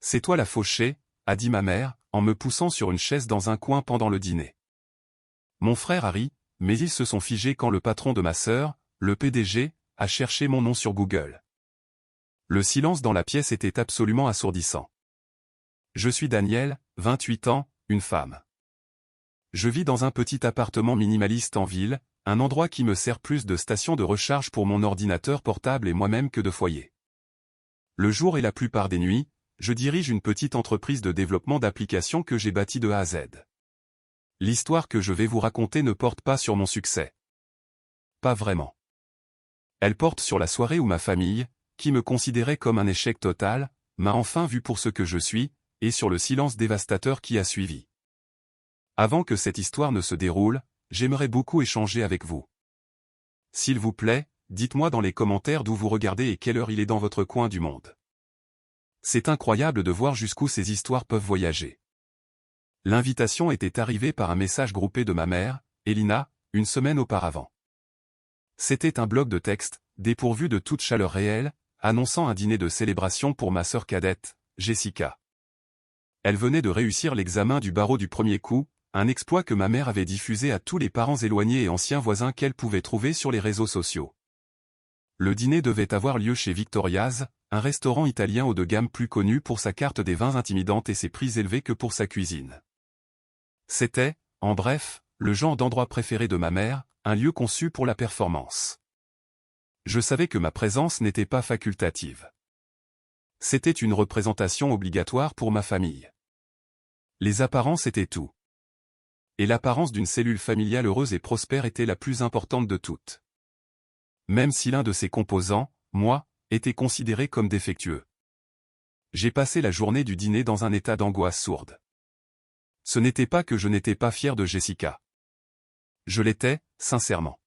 C'est toi la fauchée, a dit ma mère, en me poussant sur une chaise dans un coin pendant le dîner. Mon frère a ri, mais ils se sont figés quand le patron de ma sœur, le PDG, a cherché mon nom sur Google. Le silence dans la pièce était absolument assourdissant. Je suis Daniel, 28 ans, une femme. Je vis dans un petit appartement minimaliste en ville, un endroit qui me sert plus de station de recharge pour mon ordinateur portable et moi-même que de foyer. Le jour et la plupart des nuits, je dirige une petite entreprise de développement d'applications que j'ai bâtie de A à Z. L'histoire que je vais vous raconter ne porte pas sur mon succès. Pas vraiment. Elle porte sur la soirée où ma famille, qui me considérait comme un échec total, m'a enfin vu pour ce que je suis, et sur le silence dévastateur qui a suivi. Avant que cette histoire ne se déroule, j'aimerais beaucoup échanger avec vous. S'il vous plaît, dites-moi dans les commentaires d'où vous regardez et quelle heure il est dans votre coin du monde. C'est incroyable de voir jusqu'où ces histoires peuvent voyager. L'invitation était arrivée par un message groupé de ma mère, Elina, une semaine auparavant. C'était un bloc de texte, dépourvu de toute chaleur réelle, annonçant un dîner de célébration pour ma sœur cadette, Jessica. Elle venait de réussir l'examen du barreau du premier coup, un exploit que ma mère avait diffusé à tous les parents éloignés et anciens voisins qu'elle pouvait trouver sur les réseaux sociaux. Le dîner devait avoir lieu chez Victoria's, un restaurant italien haut de gamme plus connu pour sa carte des vins intimidante et ses prix élevés que pour sa cuisine. C'était, en bref, le genre d'endroit préféré de ma mère, un lieu conçu pour la performance. Je savais que ma présence n'était pas facultative. C'était une représentation obligatoire pour ma famille. Les apparences étaient tout. Et l'apparence d'une cellule familiale heureuse et prospère était la plus importante de toutes. Même si l'un de ses composants, moi, était considéré comme défectueux. J'ai passé la journée du dîner dans un état d'angoisse sourde. Ce n'était pas que je n'étais pas fier de Jessica. Je l'étais, sincèrement.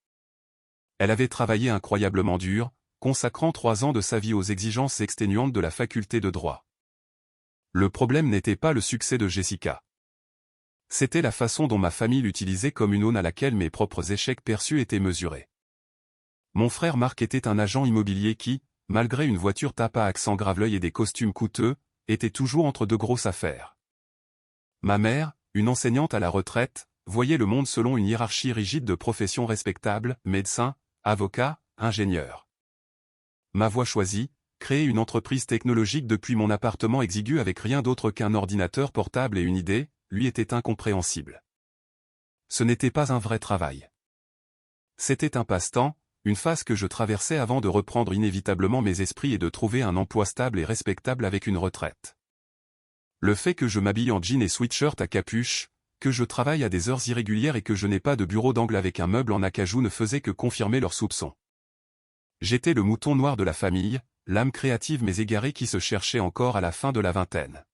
Elle avait travaillé incroyablement dur, consacrant 3 ans de sa vie aux exigences exténuantes de la faculté de droit. Le problème n'était pas le succès de Jessica. C'était la façon dont ma famille l'utilisait comme une aune à laquelle mes propres échecs perçus étaient mesurés. Mon frère Marc était un agent immobilier qui, malgré une voiture tape à accent grave-l'œil et des costumes coûteux, était toujours entre de grosses affaires. Ma mère, une enseignante à la retraite, voyait le monde selon une hiérarchie rigide de professions respectables, médecin, avocat, ingénieur. Ma voie choisie, créer une entreprise technologique depuis mon appartement exigu avec rien d'autre qu'un ordinateur portable et une idée, lui était incompréhensible. Ce n'était pas un vrai travail. C'était un passe-temps, une phase que je traversais avant de reprendre inévitablement mes esprits et de trouver un emploi stable et respectable avec une retraite. Le fait que je m'habille en jean et sweatshirt à capuche, que je travaille à des heures irrégulières et que je n'ai pas de bureau d'angle avec un meuble en acajou ne faisait que confirmer leurs soupçons. J'étais le mouton noir de la famille, l'âme créative mais égarée qui se cherchait encore à la fin de la vingtaine.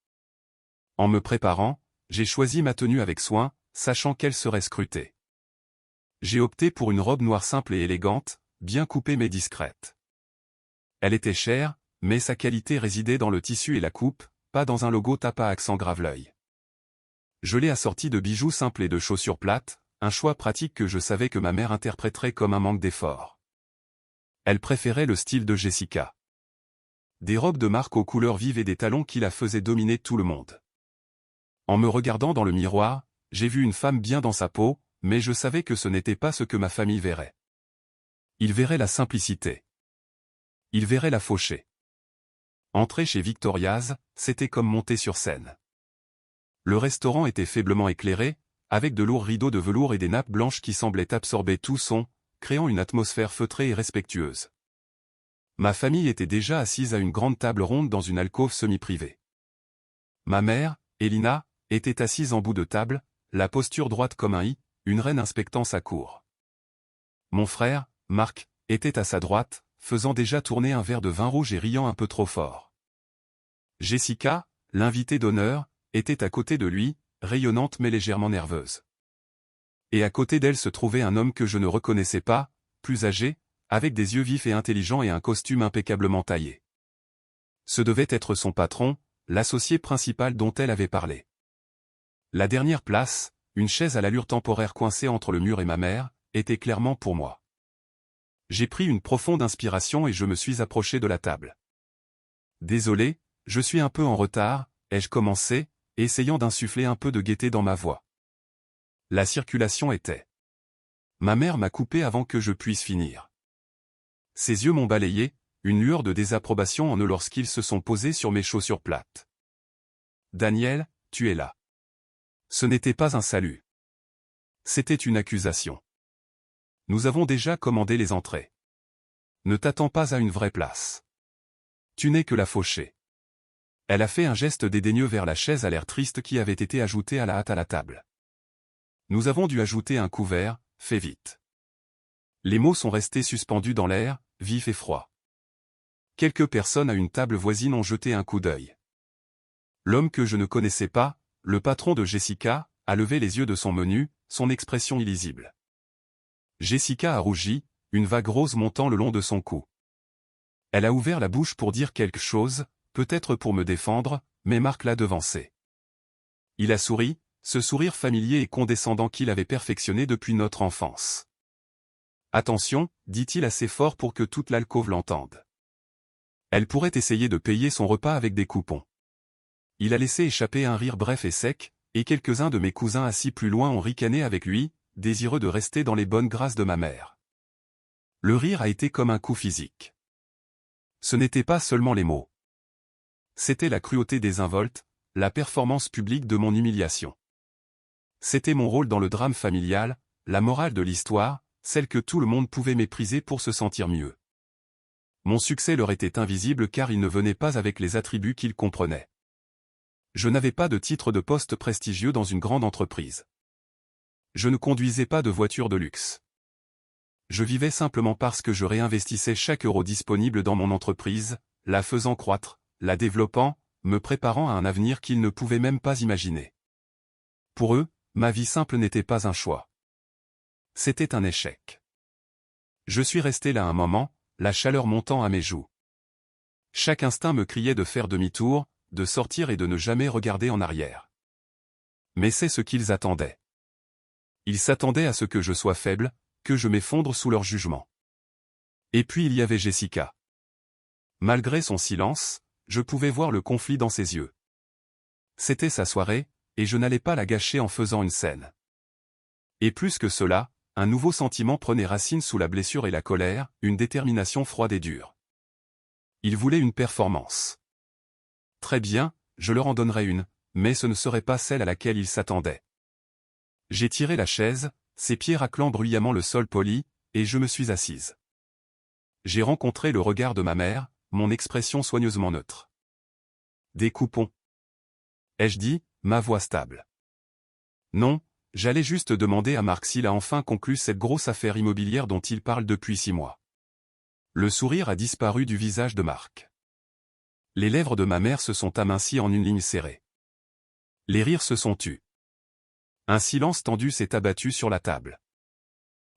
En me préparant, j'ai choisi ma tenue avec soin, sachant qu'elle serait scrutée. J'ai opté pour une robe noire simple et élégante, bien coupée mais discrète. Elle était chère, mais sa qualité résidait dans le tissu et la coupe, pas dans un logo tape à accent grave-l'œil. Je l'ai assortie de bijoux simples et de chaussures plates, un choix pratique que je savais que ma mère interpréterait comme un manque d'effort. Elle préférait le style de Jessica. Des robes de marque aux couleurs vives et des talons qui la faisaient dominer tout le monde. En me regardant dans le miroir, j'ai vu une femme bien dans sa peau, mais je savais que ce n'était pas ce que ma famille verrait. Ils verraient la simplicité. Ils verraient la fauchée. Entrer chez Victoria's, c'était comme monter sur scène. Le restaurant était faiblement éclairé, avec de lourds rideaux de velours et des nappes blanches qui semblaient absorber tout son, créant une atmosphère feutrée et respectueuse. Ma famille était déjà assise à une grande table ronde dans une alcôve semi-privée. Ma mère, Elina, était assise en bout de table, la posture droite comme un i, une reine inspectant sa cour. Mon frère, Marc, était à sa droite, faisant déjà tourner un verre de vin rouge et riant un peu trop fort. Jessica, l'invitée d'honneur, était à côté de lui, rayonnante mais légèrement nerveuse. Et à côté d'elle se trouvait un homme que je ne reconnaissais pas, plus âgé, avec des yeux vifs et intelligents et un costume impeccablement taillé. Ce devait être son patron, l'associé principal dont elle avait parlé. La dernière place, une chaise à l'allure temporaire coincée entre le mur et ma mère, était clairement pour moi. J'ai pris une profonde inspiration et je me suis approché de la table. Désolé, Je suis un peu en retard, ai-je commencé, essayant d'insuffler un peu de gaieté dans ma voix. La circulation était. Ma mère m'a coupé avant que je puisse finir. Ses yeux m'ont balayé, une lueur de désapprobation en eux lorsqu'ils se sont posés sur mes chaussures plates. Daniel, tu es là. Ce n'était pas un salut. C'était une accusation. Nous avons déjà commandé les entrées. Ne t'attends pas à une vraie place. Tu n'es que la fauchée. Elle a fait un geste dédaigneux vers la chaise à l'air triste qui avait été ajoutée à la hâte à la table. Nous avons dû ajouter un couvert, fais vite. Les mots sont restés suspendus dans l'air, vifs et froids. Quelques personnes à une table voisine ont jeté un coup d'œil. L'homme que je ne connaissais pas, le patron de Jessica, a levé les yeux de son menu, son expression illisible. Jessica a rougi, une vague rose montant le long de son cou. Elle a ouvert la bouche pour dire quelque chose, peut-être pour me défendre, mais Marc l'a devancé. Il a souri, ce sourire familier et condescendant qu'il avait perfectionné depuis notre enfance. Attention, dit-il assez fort pour que toute l'alcôve l'entende. Elle pourrait essayer de payer son repas avec des coupons. Il a laissé échapper un rire bref et sec, et quelques-uns de mes cousins assis plus loin ont ricané avec lui, désireux de rester dans les bonnes grâces de ma mère. Le rire a été comme un coup physique. Ce n'était pas seulement les mots. C'était la cruauté désinvolte, la performance publique de mon humiliation. C'était mon rôle dans le drame familial, la morale de l'histoire, celle que tout le monde pouvait mépriser pour se sentir mieux. Mon succès leur était invisible car il ne venait pas avec les attributs qu'ils comprenaient. Je n'avais pas de titre de poste prestigieux dans une grande entreprise. Je ne conduisais pas de voiture de luxe. Je vivais simplement parce que je réinvestissais chaque euro disponible dans mon entreprise, la faisant croître, la développant, me préparant à un avenir qu'ils ne pouvaient même pas imaginer. Pour eux, ma vie simple n'était pas un choix. C'était un échec. Je suis resté là un moment, la chaleur montant à mes joues. Chaque instinct me criait de faire demi-tour, de sortir et de ne jamais regarder en arrière. Mais c'est ce qu'ils attendaient. Ils s'attendaient à ce que je sois faible, que je m'effondre sous leur jugement. Et puis il y avait Jessica. Malgré son silence, je pouvais voir le conflit dans ses yeux. C'était sa soirée, et je n'allais pas la gâcher en faisant une scène. Et plus que cela, un nouveau sentiment prenait racine sous la blessure et la colère, une détermination froide et dure. Il voulait une performance. Très bien, je leur en donnerai une, mais ce ne serait pas celle à laquelle ils s'attendaient. J'ai tiré la chaise, ses pieds raclant bruyamment le sol poli, et je me suis assise. J'ai rencontré le regard de ma mère, mon expression soigneusement neutre. Des coupons. Ai-je dit, ma voix stable. Non, j'allais juste demander à Marc s'il a enfin conclu cette grosse affaire immobilière dont il parle depuis 6 mois. Le sourire a disparu du visage de Marc. Les lèvres de ma mère se sont amincies en une ligne serrée. Les rires se sont tus. Un silence tendu s'est abattu sur la table.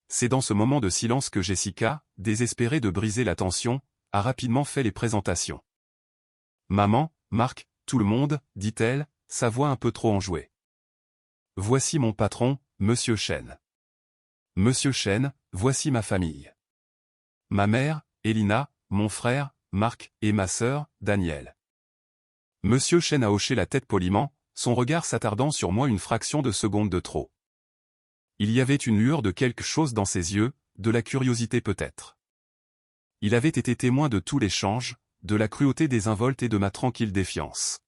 C'est dans ce moment de silence que Jessica, désespérée de briser la tension, a rapidement fait les présentations. « Maman, Marc, tout le monde, dit-elle, sa voix un peu trop enjouée. Voici mon patron, Monsieur Chen. Monsieur Chen, voici ma famille. Ma mère, Elina, mon frère, Marc, et ma sœur, Daniel. » Monsieur Chen a hoché la tête poliment, son regard s'attardant sur moi une fraction de seconde de trop. Il y avait une lueur de quelque chose dans ses yeux, de la curiosité peut-être. Il avait été témoin de tout l'échange, de la cruauté désinvolte et de ma tranquille défiance.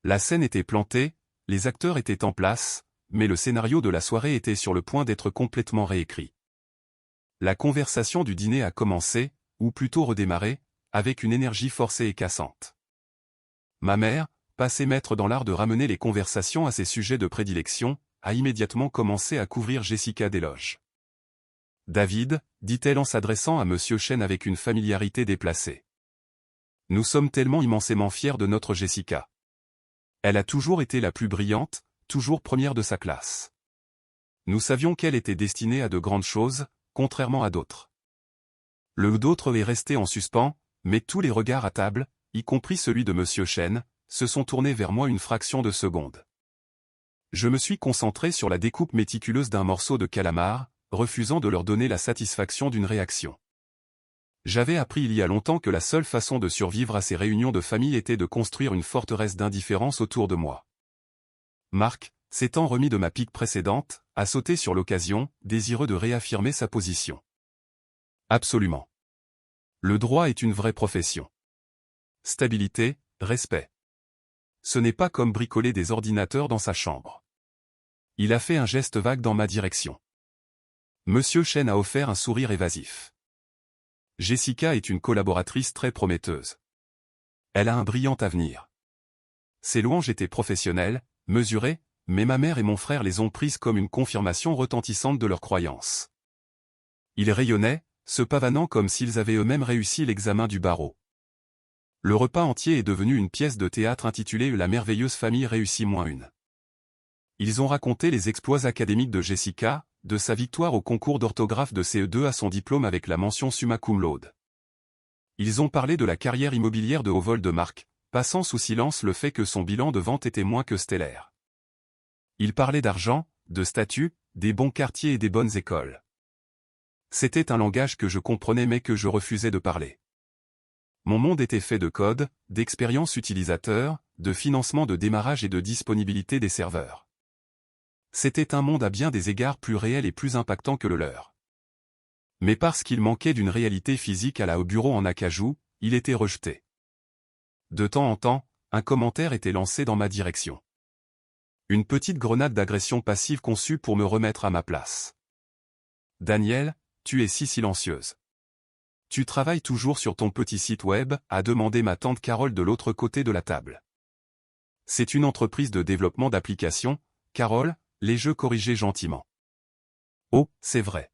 La scène était plantée, les acteurs étaient en place, mais le scénario de la soirée était sur le point d'être complètement réécrit. La conversation du dîner a commencé, ou plutôt redémarré, avec une énergie forcée et cassante. Ma mère, passée maître dans l'art de ramener les conversations à ses sujets de prédilection, a immédiatement commencé à couvrir Jessica d'éloges. « David, dit-elle en s'adressant à Monsieur Chen avec une familiarité déplacée. Nous sommes tellement immensément fiers de notre Jessica. Elle a toujours été la plus brillante, toujours première de sa classe. Nous savions qu'elle était destinée à de grandes choses, contrairement à d'autres. » Le d'autres est resté en suspens, mais tous les regards à table, y compris celui de Monsieur Chen, se sont tournés vers moi une fraction de seconde. Je me suis concentré sur la découpe méticuleuse d'un morceau de calamar, refusant de leur donner la satisfaction d'une réaction. J'avais appris il y a longtemps que la seule façon de survivre à ces réunions de famille était de construire une forteresse d'indifférence autour de moi. Marc, s'étant remis de ma pique précédente, a sauté sur l'occasion, désireux de réaffirmer sa position. Absolument. Le droit est une vraie profession. Stabilité, respect. Ce n'est pas comme bricoler des ordinateurs dans sa chambre. Il a fait un geste vague dans ma direction. Monsieur Chen a offert un sourire évasif. Jessica est une collaboratrice très prometteuse. Elle a un brillant avenir. Ses louanges étaient professionnelles, mesurées, mais ma mère et mon frère les ont prises comme une confirmation retentissante de leurs croyances. Ils rayonnaient, se pavanant comme s'ils avaient eux-mêmes réussi l'examen du barreau. Le repas entier est devenu une pièce de théâtre intitulée « La merveilleuse famille réussit -1 ». Ils ont raconté les exploits académiques de Jessica, de sa victoire au concours d'orthographe de CE2 à son diplôme avec la mention summa cum laude. Ils ont parlé de la carrière immobilière de haut vol de Marc, passant sous silence le fait que son bilan de vente était moins que stellaire. Ils parlaient d'argent, de statut, des bons quartiers et des bonnes écoles. C'était un langage que je comprenais mais que je refusais de parler. Mon monde était fait de code, d'expérience utilisateur, de financement de démarrage et de disponibilité des serveurs. C'était un monde à bien des égards plus réel et plus impactant que le leur. Mais parce qu'il manquait d'une réalité physique au bureau en acajou, il était rejeté. De temps en temps, un commentaire était lancé dans ma direction. Une petite grenade d'agression passive conçue pour me remettre à ma place. « Daniel, tu es si silencieuse. Tu travailles toujours sur ton petit site web ?» a demandé ma tante Carole de l'autre côté de la table. C'est une entreprise de développement d'applications, Carole, l'ai-je corrigé gentiment. Oh, c'est vrai.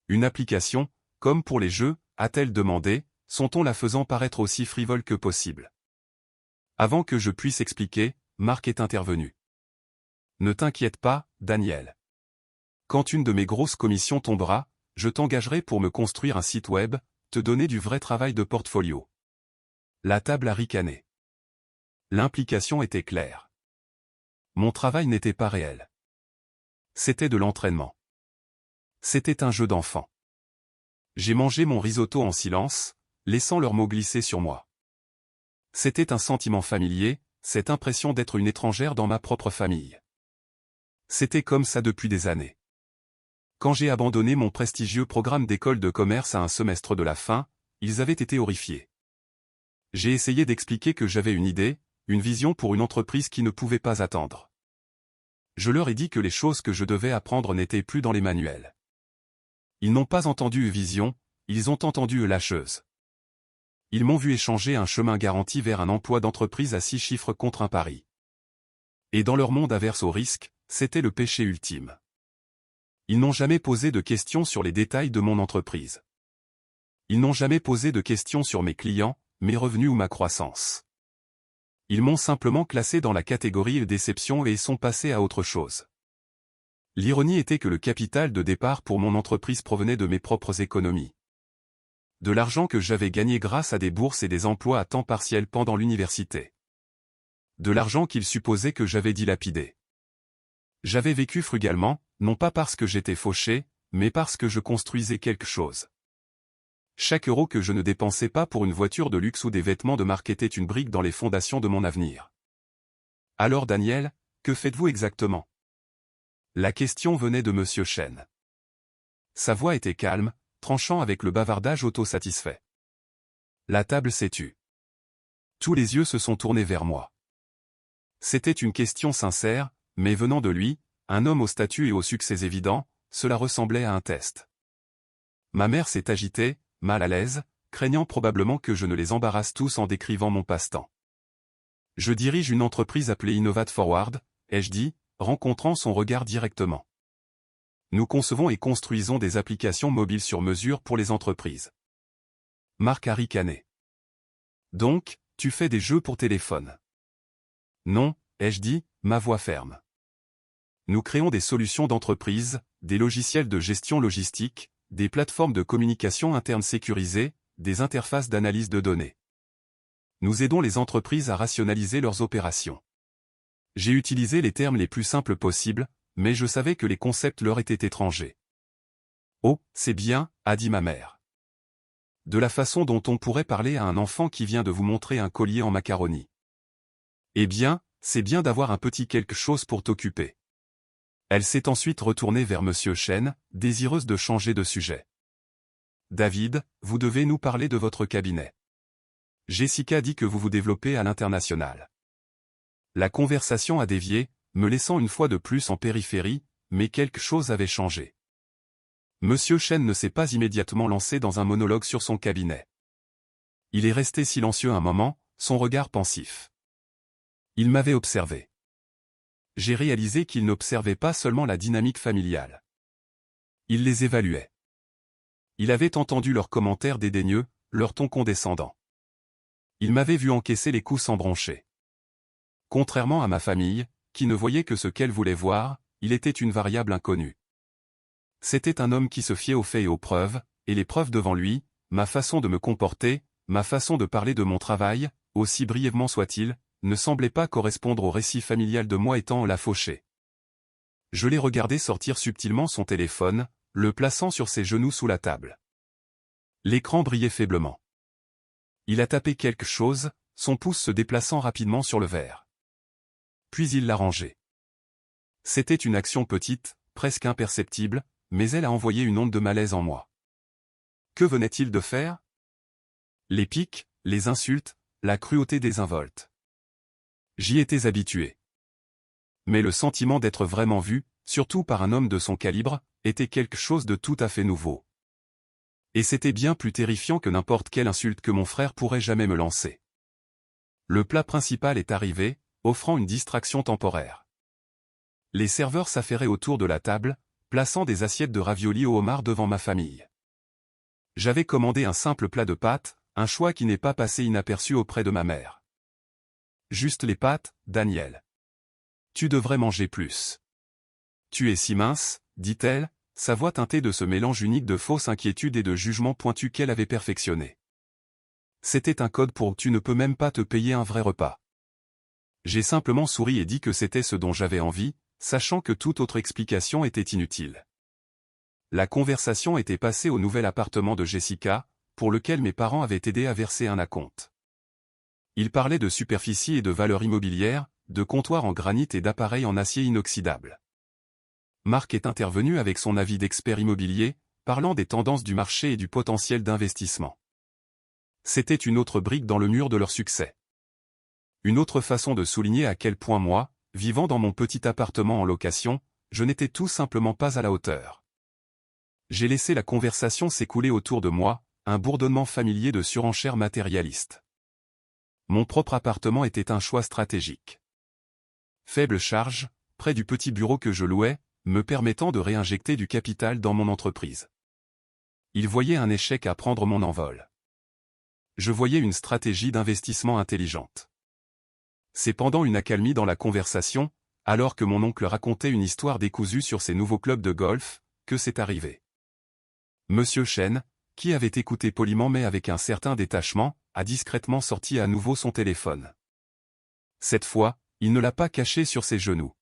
Une application, comme pour les jeux, a-t-elle demandé, son-on la faisant paraître aussi frivole que possible. Avant que je puisse expliquer, Marc est intervenu. Ne t'inquiète pas, Daniel. Quand une de mes grosses commissions tombera, je t'engagerai pour me construire un site web, te donner du vrai travail de portfolio. La table a ricané. L'implication était claire. Mon travail n'était pas réel. C'était de l'entraînement. C'était un jeu d'enfant. J'ai mangé mon risotto en silence, laissant leurs mots glisser sur moi. C'était un sentiment familier, cette impression d'être une étrangère dans ma propre famille. C'était comme ça depuis des années. Quand j'ai abandonné mon prestigieux programme d'école de commerce à un semestre de la fin, ils avaient été horrifiés. J'ai essayé d'expliquer que j'avais une idée, une vision pour une entreprise qui ne pouvait pas attendre. Je leur ai dit que les choses que je devais apprendre n'étaient plus dans les manuels. Ils n'ont pas entendu vision, ils ont entendu lâcheuse. Ils m'ont vu échanger un chemin garanti vers un emploi d'entreprise à 6 chiffres contre un pari. Et dans leur monde averse au risque, c'était le péché ultime. Ils n'ont jamais posé de questions sur les détails de mon entreprise. Ils n'ont jamais posé de questions sur mes clients, mes revenus ou ma croissance. Ils m'ont simplement classé dans la catégorie déception et sont passés à autre chose. L'ironie était que le capital de départ pour mon entreprise provenait de mes propres économies. De l'argent que j'avais gagné grâce à des bourses et des emplois à temps partiel pendant l'université. De l'argent qu'ils supposaient que j'avais dilapidé. J'avais vécu frugalement, non pas parce que j'étais fauché, mais parce que je construisais quelque chose. Chaque euro que je ne dépensais pas pour une voiture de luxe ou des vêtements de marque était une brique dans les fondations de mon avenir. Alors Daniel, que faites-vous exactement? La question venait de Monsieur Chen. Sa voix était calme, tranchant avec le bavardage autosatisfait. La table s'est tue. Tous les yeux se sont tournés vers moi. C'était une question sincère, mais venant de lui, un homme au statut et au succès évident, cela ressemblait à un test. Ma mère s'est agitée, mal à l'aise, craignant probablement que je ne les embarrasse tous en décrivant mon passe-temps. Je dirige une entreprise appelée Innovat Forward, ai-je dit, rencontrant son regard directement. Nous concevons et construisons des applications mobiles sur mesure pour les entreprises. Marc a ricané. Donc, tu fais des jeux pour téléphone? Non, ai-je dit, ma voix ferme. Nous créons des solutions d'entreprise, des logiciels de gestion logistique, des plateformes de communication interne sécurisées, des interfaces d'analyse de données. Nous aidons les entreprises à rationaliser leurs opérations. J'ai utilisé les termes les plus simples possibles, mais je savais que les concepts leur étaient étrangers. Oh, c'est bien, a dit ma mère. de la façon dont on pourrait parler à un enfant qui vient de vous montrer un collier en macaroni. Eh bien, c'est bien d'avoir un petit quelque chose pour t'occuper. Elle s'est ensuite retournée vers Monsieur Chen, désireuse de changer de sujet. David, vous devez nous parler de votre cabinet. Jessica dit que vous vous développez à l'international. La conversation a dévié, me laissant une fois de plus en périphérie, mais quelque chose avait changé. Monsieur Chen ne s'est pas immédiatement lancé dans un monologue sur son cabinet. Il est resté silencieux un moment, son regard pensif. Il m'avait observé. J'ai réalisé qu'il n'observait pas seulement la dynamique familiale. Il les évaluait. Il avait entendu leurs commentaires dédaigneux, leur ton condescendant. Il m'avait vu encaisser les coups sans broncher. Contrairement à ma famille, qui ne voyait que ce qu'elle voulait voir, il était une variable inconnue. C'était un homme qui se fiait aux faits et aux preuves, et les preuves devant lui, ma façon de me comporter, ma façon de parler de mon travail, aussi brièvement soit-il, ne semblait pas correspondre au récit familial de moi étant la fauchée. Je l'ai regardé sortir subtilement son téléphone, le plaçant sur ses genoux sous la table. L'écran brillait faiblement. Il a tapé quelque chose, son pouce se déplaçant rapidement sur le verre. Puis il l'a rangé. C'était une action petite, presque imperceptible, mais elle a envoyé une onde de malaise en moi. Que venait-il de faire? Les piques, les insultes, la cruauté désinvolte. J'y étais habitué. Mais le sentiment d'être vraiment vu, surtout par un homme de son calibre, était quelque chose de tout à fait nouveau. Et c'était bien plus terrifiant que n'importe quelle insulte que mon frère pourrait jamais me lancer. Le plat principal est arrivé, offrant une distraction temporaire. Les serveurs s'affairaient autour de la table, plaçant des assiettes de raviolis au homard devant ma famille. J'avais commandé un simple plat de pâtes, un choix qui n'est pas passé inaperçu auprès de ma mère. Juste les pâtes, Daniel. Tu devrais manger plus. Tu es si mince, dit-elle, sa voix teintée de ce mélange unique de fausse inquiétude et de jugement pointu qu'elle avait perfectionné. C'était un code pour « tu ne peux même pas te payer un vrai repas ». J'ai simplement souri et dit que c'était ce dont j'avais envie, sachant que toute autre explication était inutile. La conversation était passée au nouvel appartement de Jessica, pour lequel mes parents avaient aidé à verser un acompte. Ils parlaient de superficie et de valeurs immobilières, de comptoirs en granit et d'appareils en acier inoxydable. Marc est intervenu avec son avis d'expert immobilier, parlant des tendances du marché et du potentiel d'investissement. C'était une autre brique dans le mur de leur succès. Une autre façon de souligner à quel point moi, vivant dans mon petit appartement en location, je n'étais tout simplement pas à la hauteur. J'ai laissé la conversation s'écouler autour de moi, un bourdonnement familier de surenchères matérialistes. Mon propre appartement était un choix stratégique. Faible charge, près du petit bureau que je louais, me permettant de réinjecter du capital dans mon entreprise. Il voyait un échec à prendre mon envol. Je voyais une stratégie d'investissement intelligente. C'est pendant une accalmie dans la conversation, alors que mon oncle racontait une histoire décousue sur ses nouveaux clubs de golf, que c'est arrivé. Monsieur Chen, qui avait écouté poliment mais avec un certain détachement, a discrètement sorti à nouveau son téléphone. Cette fois, il ne l'a pas caché sur ses genoux.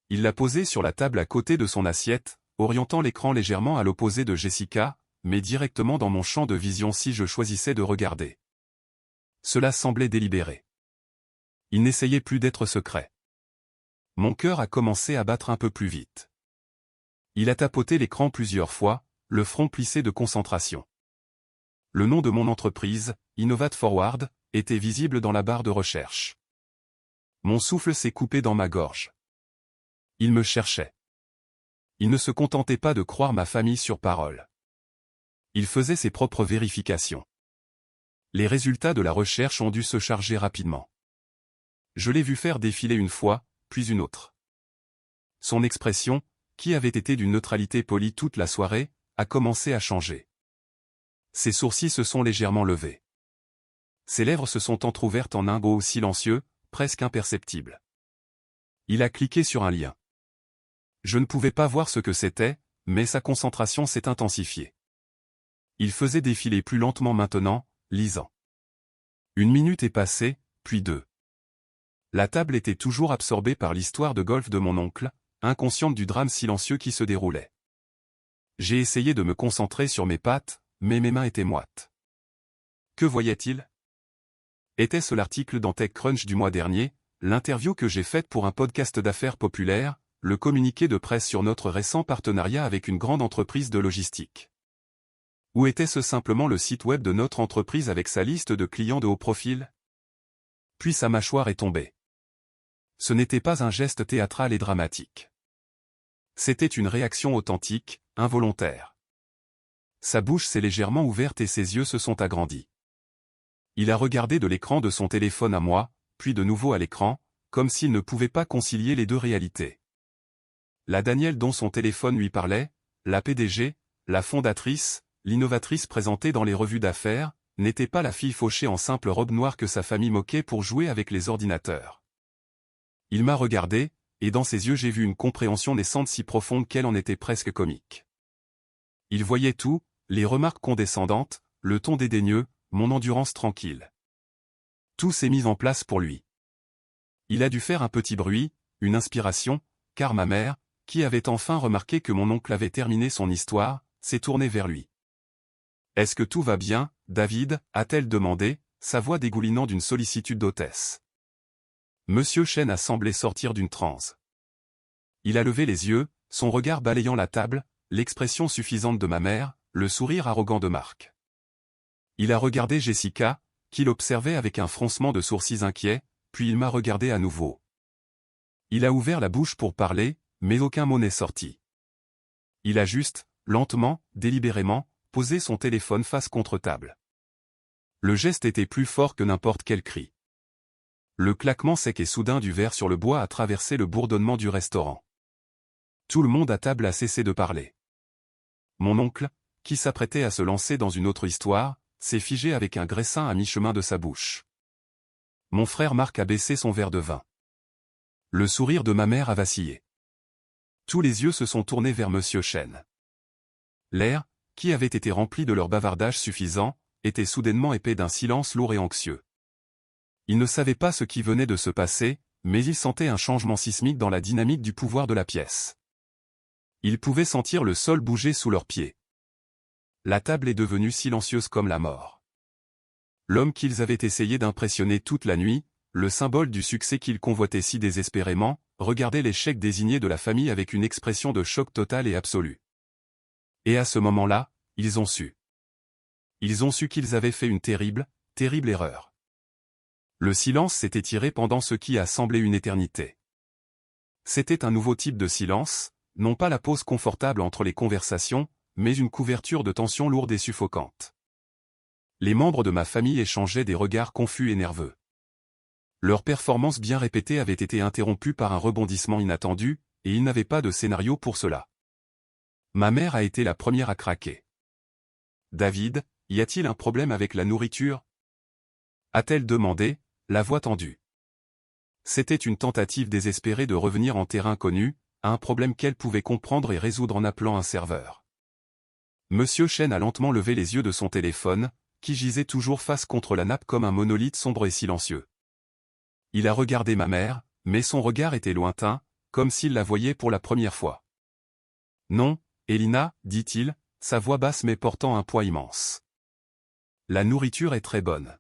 Il l'a posé sur la table à côté de son assiette, orientant l'écran légèrement à l'opposé de Jessica, mais directement dans mon champ de vision si je choisissais de regarder. Cela semblait délibéré. Il n'essayait plus d'être secret. Mon cœur a commencé à battre un peu plus vite. Il a tapoté l'écran plusieurs fois, le front plissé de concentration. Le nom de mon entreprise, Innovate Forward, était visible dans la barre de recherche. Mon souffle s'est coupé dans ma gorge. Il me cherchait. Il ne se contentait pas de croire ma famille sur parole. Il faisait ses propres vérifications. Les résultats de la recherche ont dû se charger rapidement. Je l'ai vu faire défiler une fois, puis une autre. Son expression, qui avait été d'une neutralité polie toute la soirée, a commencé à changer. Ses sourcils se sont légèrement levés. Ses lèvres se sont entr'ouvertes en un O silencieux, presque imperceptible. Il a cliqué sur un lien. Je ne pouvais pas voir ce que c'était, mais sa concentration s'est intensifiée. Il faisait défiler plus lentement maintenant, lisant. 1 minute est passée, puis 2. La table était toujours absorbée par l'histoire de golf de mon oncle, inconsciente du drame silencieux qui se déroulait. J'ai essayé de me concentrer sur mes pattes, mais mes mains étaient moites. Que voyait-il? Était-ce l'article dans TechCrunch du mois dernier, l'interview que j'ai faite pour un podcast d'affaires populaire, le communiqué de presse sur notre récent partenariat avec une grande entreprise de logistique? Ou était-ce simplement le site web de notre entreprise avec sa liste de clients de haut profil? Puis sa mâchoire est tombée. Ce n'était pas un geste théâtral et dramatique. C'était une réaction authentique, involontaire. Sa bouche s'est légèrement ouverte et ses yeux se sont agrandis. Il a regardé de l'écran de son téléphone à moi, puis de nouveau à l'écran, comme s'il ne pouvait pas concilier les deux réalités. La Danielle dont son téléphone lui parlait, la PDG, la fondatrice, l'innovatrice présentée dans les revues d'affaires, n'était pas la fille fauchée en simple robe noire que sa famille moquait pour jouer avec les ordinateurs. Il m'a regardé, et dans ses yeux j'ai vu une compréhension naissante si profonde qu'elle en était presque comique. Il voyait tout, les remarques condescendantes, le ton dédaigneux, mon endurance tranquille. Tout s'est mis en place pour lui. Il a dû faire un petit bruit, une inspiration, car ma mère, qui avait enfin remarqué que mon oncle avait terminé son histoire, s'est tournée vers lui. « Est-ce que tout va bien, David ?» a-t-elle demandé, sa voix dégoulinant d'une sollicitude d'hôtesse. Monsieur Chen a semblé sortir d'une transe. Il a levé les yeux, son regard balayant la table, l'expression suffisante de ma mère, le sourire arrogant de Marc. Il a regardé Jessica, qui l'observait avec un froncement de sourcils inquiet, puis il m'a regardé à nouveau. Il a ouvert la bouche pour parler, mais aucun mot n'est sorti. Il a juste, lentement, délibérément, posé son téléphone face contre table. Le geste était plus fort que n'importe quel cri. Le claquement sec et soudain du verre sur le bois a traversé le bourdonnement du restaurant. Tout le monde à table a cessé de parler. Mon oncle, qui s'apprêtait à se lancer dans une autre histoire, s'est figé avec un graissin à mi-chemin de sa bouche. Mon frère Marc a baissé son verre de vin. Le sourire de ma mère a vacillé. Tous les yeux se sont tournés vers Monsieur Chen. L'air, qui avait été rempli de leur bavardage suffisant, était soudainement épais d'un silence lourd et anxieux. Il ne savait pas ce qui venait de se passer, mais il sentait un changement sismique dans la dynamique du pouvoir de la pièce. Il pouvait sentir le sol bouger sous leurs pieds. La table est devenue silencieuse comme la mort. L'homme qu'ils avaient essayé d'impressionner toute la nuit, le symbole du succès qu'ils convoitaient si désespérément, regardait l'échec désigné de la famille avec une expression de choc total et absolu. Et à ce moment-là, ils ont su. Ils ont su qu'ils avaient fait une terrible, terrible erreur. Le silence s'est étiré pendant ce qui a semblé une éternité. C'était un nouveau type de silence, non pas la pause confortable entre les conversations, mais une couverture de tension lourde et suffocante. Les membres de ma famille échangeaient des regards confus et nerveux. Leur performance bien répétée avait été interrompue par un rebondissement inattendu, et ils n'avaient pas de scénario pour cela. Ma mère a été la première à craquer. « David, y a-t-il un problème avec la nourriture ?» a-t-elle demandé, la voix tendue. C'était une tentative désespérée de revenir en terrain connu, à un problème qu'elle pouvait comprendre et résoudre en appelant un serveur. Monsieur Chen a lentement levé les yeux de son téléphone, qui gisait toujours face contre la nappe comme un monolithe sombre et silencieux. Il a regardé ma mère, mais son regard était lointain, comme s'il la voyait pour la première fois. « Non, Elina, dit-il, sa voix basse mais portant un poids immense. La nourriture est très bonne.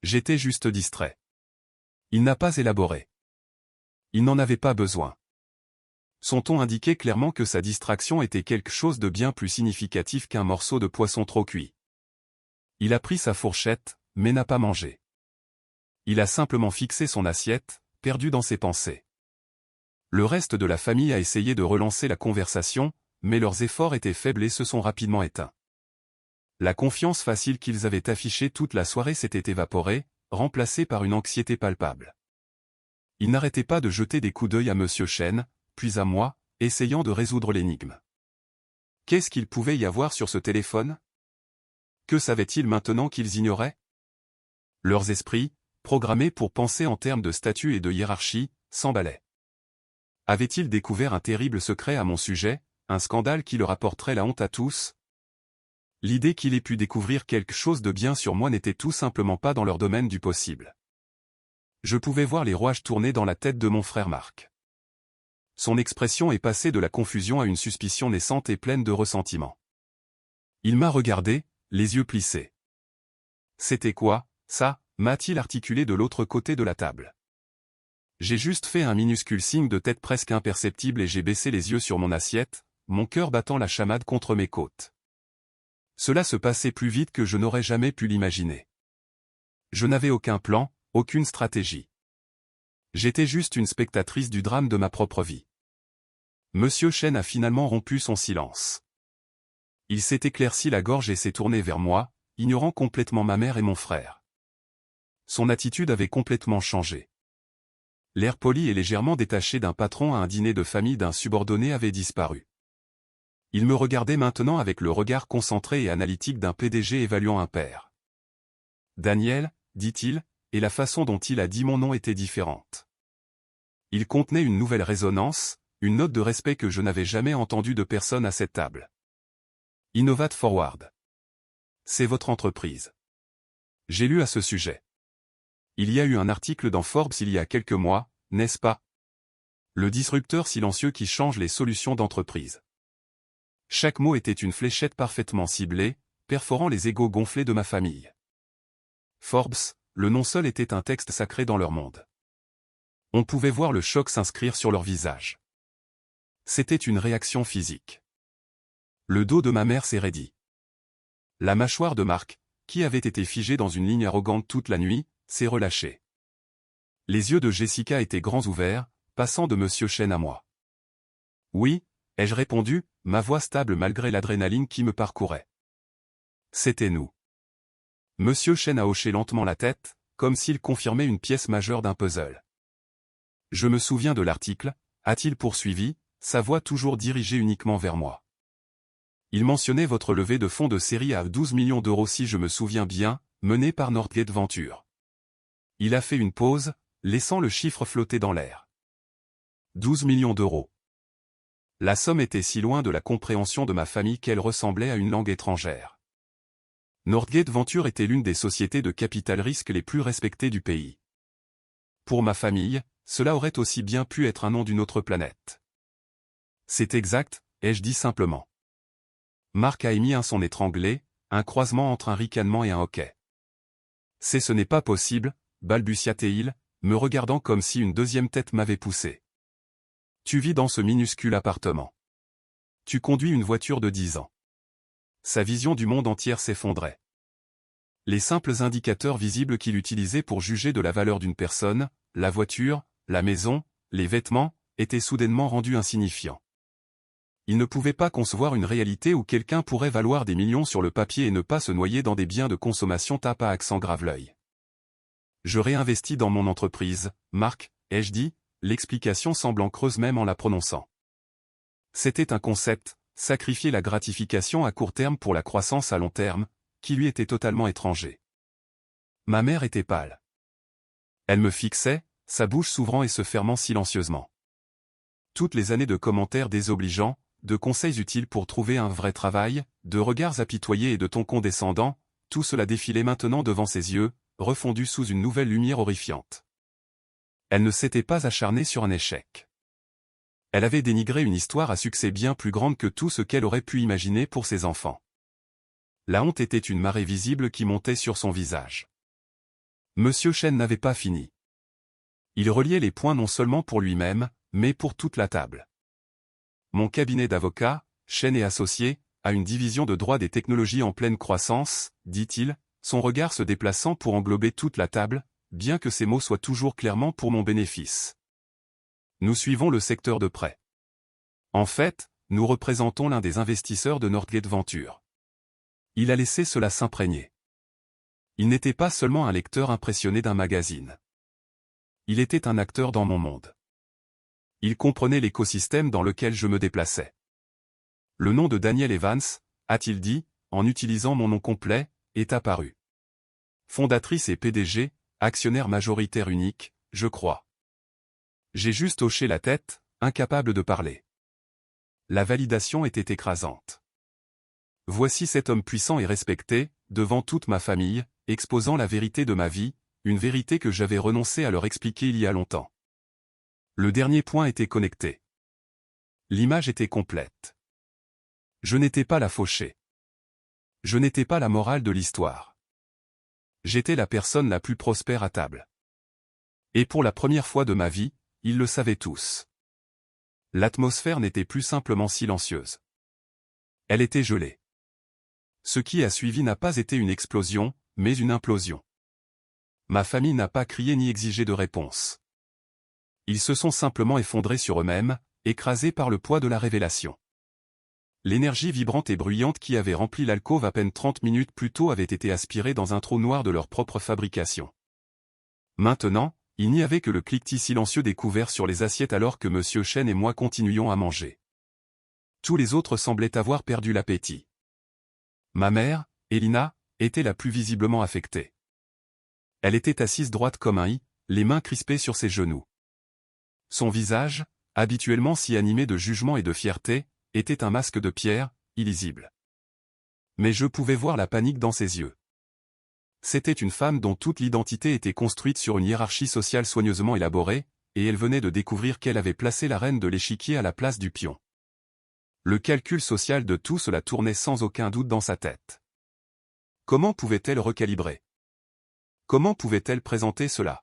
J'étais juste distrait. Il n'a pas élaboré. Il n'en avait pas besoin. Son ton indiquait clairement que sa distraction était quelque chose de bien plus significatif qu'un morceau de poisson trop cuit. Il a pris sa fourchette, mais n'a pas mangé. Il a simplement fixé son assiette, perdu dans ses pensées. Le reste de la famille a essayé de relancer la conversation, mais leurs efforts étaient faibles et se sont rapidement éteints. La confiance facile qu'ils avaient affichée toute la soirée s'était évaporée, remplacée par une anxiété palpable. Ils n'arrêtaient pas de jeter des coups d'œil à Monsieur Chen, puis à moi, essayant de résoudre l'énigme. Qu'est-ce qu'il pouvait y avoir sur ce téléphone? Que savaient-ils maintenant qu'ils ignoraient? Leurs esprits, programmés pour penser en termes de statut et de hiérarchie, s'emballaient. Avaient-ils découvert un terrible secret à mon sujet, un scandale qui leur apporterait la honte à tous? L'idée qu'il ait pu découvrir quelque chose de bien sur moi n'était tout simplement pas dans leur domaine du possible. Je pouvais voir les rouages tourner dans la tête de mon frère Marc. Son expression est passée de la confusion à une suspicion naissante et pleine de ressentiment. Il m'a regardé, les yeux plissés. C'était quoi, ça, m'a-t-il articulé de l'autre côté de la table. J'ai juste fait un minuscule signe de tête presque imperceptible et j'ai baissé les yeux sur mon assiette, mon cœur battant la chamade contre mes côtes. Cela se passait plus vite que je n'aurais jamais pu l'imaginer. Je n'avais aucun plan, aucune stratégie. J'étais juste une spectatrice du drame de ma propre vie. Monsieur Chen a finalement rompu son silence. Il s'est éclairci la gorge et s'est tourné vers moi, ignorant complètement ma mère et mon frère. Son attitude avait complètement changé. L'air poli et légèrement détaché d'un patron à un dîner de famille d'un subordonné avait disparu. Il me regardait maintenant avec le regard concentré et analytique d'un PDG évaluant un père. Daniel, dit-il, et la façon dont il a dit mon nom était différente. Il contenait une nouvelle résonance, une note de respect que je n'avais jamais entendue de personne à cette table. Innovate Forward. C'est votre entreprise. J'ai lu à ce sujet. Il y a eu un article dans Forbes il y a quelques mois, n'est-ce pas? Le disrupteur silencieux qui change les solutions d'entreprise. Chaque mot était une fléchette parfaitement ciblée, perforant les égos gonflés de ma famille. Forbes, le nom seul était un texte sacré dans leur monde. On pouvait voir le choc s'inscrire sur leur visage. C'était une réaction physique. Le dos de ma mère s'est raidi. La mâchoire de Marc, qui avait été figée dans une ligne arrogante toute la nuit, s'est relâchée. Les yeux de Jessica étaient grands ouverts, passant de Monsieur Chen à moi. Oui, ai-je répondu, ma voix stable malgré l'adrénaline qui me parcourait. C'était nous. Monsieur Chen a hoché lentement la tête, comme s'il confirmait une pièce majeure d'un puzzle. Je me souviens de l'article, a-t-il poursuivi, sa voix toujours dirigée uniquement vers moi. Il mentionnait votre levée de fonds de série à 12 millions d'euros si je me souviens bien, menée par Northgate Venture. Il a fait une pause, laissant le chiffre flotter dans l'air. 12 millions d'euros. La somme était si loin de la compréhension de ma famille qu'elle ressemblait à une langue étrangère. Northgate Venture était l'une des sociétés de capital risque les plus respectées du pays. Pour ma famille, cela aurait aussi bien pu être un nom d'une autre planète. C'est exact, ai-je dit simplement. Marc a émis un son étranglé, un croisement entre un ricanement et un hoquet. Ce n'est pas possible, balbutia-t-il, me regardant comme si une deuxième tête m'avait poussé. Tu vis dans ce minuscule appartement. Tu conduis une voiture de 10 ans. Sa vision du monde entier s'effondrait. Les simples indicateurs visibles qu'il utilisait pour juger de la valeur d'une personne, la voiture, la maison, les vêtements, étaient soudainement rendus insignifiants. Il ne pouvait pas concevoir une réalité où quelqu'un pourrait valoir des millions sur le papier et ne pas se noyer dans des biens de consommation. Tape à accent grave l'œil. Je réinvestis dans mon entreprise, Marc, ai-je dit, l'explication semblant creuse même en la prononçant. C'était un concept, sacrifier la gratification à court terme pour la croissance à long terme, qui lui était totalement étranger. Ma mère était pâle. Elle me fixait, sa bouche s'ouvrant et se fermant silencieusement. Toutes les années de commentaires désobligeants, de conseils utiles pour trouver un vrai travail, de regards apitoyés et de tons condescendants, tout cela défilait maintenant devant ses yeux, refondu sous une nouvelle lumière horrifiante. Elle ne s'était pas acharnée sur un échec. Elle avait dénigré une histoire à succès bien plus grande que tout ce qu'elle aurait pu imaginer pour ses enfants. La honte était une marée visible qui montait sur son visage. Monsieur Chen n'avait pas fini. Il reliait les points non seulement pour lui-même, mais pour toute la table. Mon cabinet d'avocats, Chen et Associés, a une division de droit des technologies en pleine croissance, dit-il, son regard se déplaçant pour englober toute la table, bien que ces mots soient toujours clairement pour mon bénéfice. Nous suivons le secteur de près. En fait, nous représentons l'un des investisseurs de Northgate Venture. Il a laissé cela s'imprégner. Il n'était pas seulement un lecteur impressionné d'un magazine. Il était un acteur dans mon monde. Il comprenait l'écosystème dans lequel je me déplaçais. Le nom de Daniel Evans, a-t-il dit, en utilisant mon nom complet, est apparu. Fondatrice et PDG, actionnaire majoritaire unique, je crois. J'ai juste hoché la tête, incapable de parler. La validation était écrasante. Voici cet homme puissant et respecté, devant toute ma famille, exposant la vérité de ma vie, une vérité que j'avais renoncé à leur expliquer il y a longtemps. Le dernier point était connecté. L'image était complète. Je n'étais pas la fauchée. Je n'étais pas la morale de l'histoire. J'étais la personne la plus prospère à table. Et pour la première fois de ma vie, ils le savaient tous. L'atmosphère n'était plus simplement silencieuse. Elle était gelée. Ce qui a suivi n'a pas été une explosion, mais une implosion. Ma famille n'a pas crié ni exigé de réponse. Ils se sont simplement effondrés sur eux-mêmes, écrasés par le poids de la révélation. L'énergie vibrante et bruyante qui avait rempli l'alcôve à peine 30 minutes plus tôt avait été aspirée dans un trou noir de leur propre fabrication. Maintenant, il n'y avait que le cliquetis silencieux des couverts sur les assiettes alors que Monsieur Chen et moi continuions à manger. Tous les autres semblaient avoir perdu l'appétit. Ma mère, Elina, était la plus visiblement affectée. Elle était assise droite comme un i, les mains crispées sur ses genoux. Son visage, habituellement si animé de jugement et de fierté, était un masque de pierre, illisible. Mais je pouvais voir la panique dans ses yeux. C'était une femme dont toute l'identité était construite sur une hiérarchie sociale soigneusement élaborée, et elle venait de découvrir qu'elle avait placé la reine de l'échiquier à la place du pion. Le calcul social de tout cela tournait sans aucun doute dans sa tête. Comment pouvait-elle recalibrer? Comment pouvait-elle présenter cela?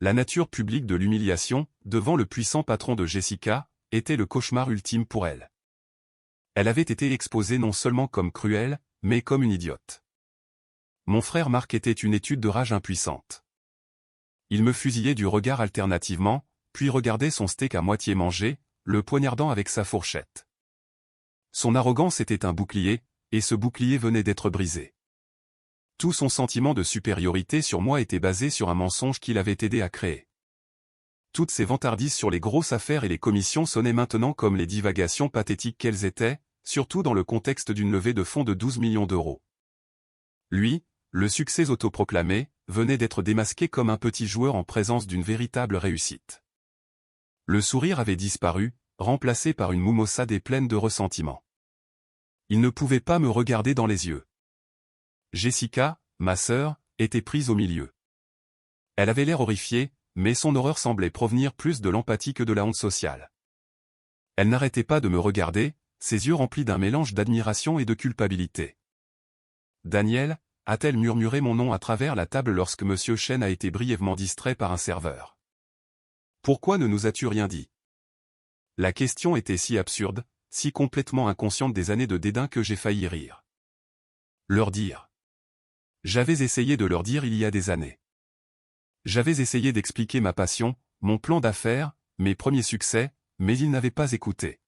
La nature publique de l'humiliation, devant le puissant patron de Jessica, était le cauchemar ultime pour elle. Elle avait été exposée non seulement comme cruelle, mais comme une idiote. Mon frère Marc était une étude de rage impuissante. Il me fusillait du regard alternativement, puis regardait son steak à moitié mangé, le poignardant avec sa fourchette. Son arrogance était un bouclier, et ce bouclier venait d'être brisé. Tout son sentiment de supériorité sur moi était basé sur un mensonge qu'il avait aidé à créer. Toutes ces vantardises sur les grosses affaires et les commissions sonnaient maintenant comme les divagations pathétiques qu'elles étaient, surtout dans le contexte d'une levée de fonds de 12 millions d'euros. Lui, le succès autoproclamé, venait d'être démasqué comme un petit joueur en présence d'une véritable réussite. Le sourire avait disparu, remplacé par une moue maussade et pleine de ressentiment. Il ne pouvait pas me regarder dans les yeux. Jessica, ma sœur, était prise au milieu. Elle avait l'air horrifiée, mais son horreur semblait provenir plus de l'empathie que de la honte sociale. Elle n'arrêtait pas de me regarder, ses yeux remplis d'un mélange d'admiration et de culpabilité. « Daniel » a-t-elle murmuré mon nom à travers la table lorsque Monsieur Chen a été brièvement distrait par un serveur. « Pourquoi ne nous as-tu rien dit ?» La question était si absurde, si complètement inconsciente des années de dédain que j'ai failli rire. Leur dire. J'avais essayé de leur dire il y a des années. J'avais essayé d'expliquer ma passion, mon plan d'affaires, mes premiers succès, mais ils n'avaient pas écouté.